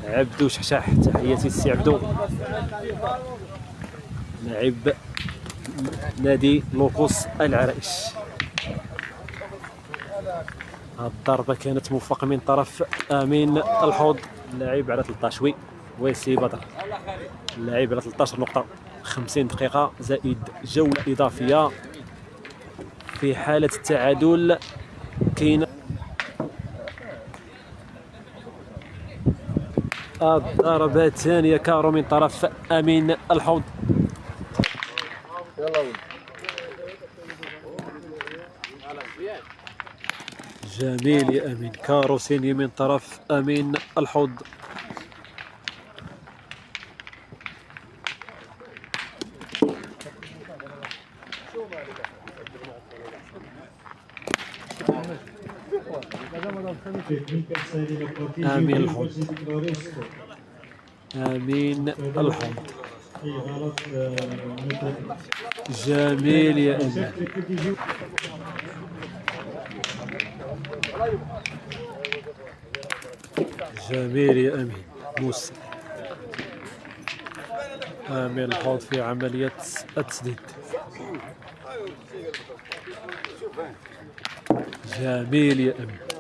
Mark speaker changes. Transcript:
Speaker 1: عبدو شحشاح، تحياتي السي عبدو، لاعب نادي لوكوس العرائش. هاد الضربة كانت موفقة من طرف امين الحوض، اللاعب على 13 ويسي بدر، اللاعب على 13 نقطة، 50 دقيقة زائد جولة إضافية. في حالة التعادل كاين الضربة الثانية كارو من طرف امين الحوض. جميل يا امين، كارو ثانية من طرف امين الحوض. امين الحوض، امين الحوض، جميل يا امين، جميل يا امين موسى. امين الحوض في عملية التسديد، جميل يا امين.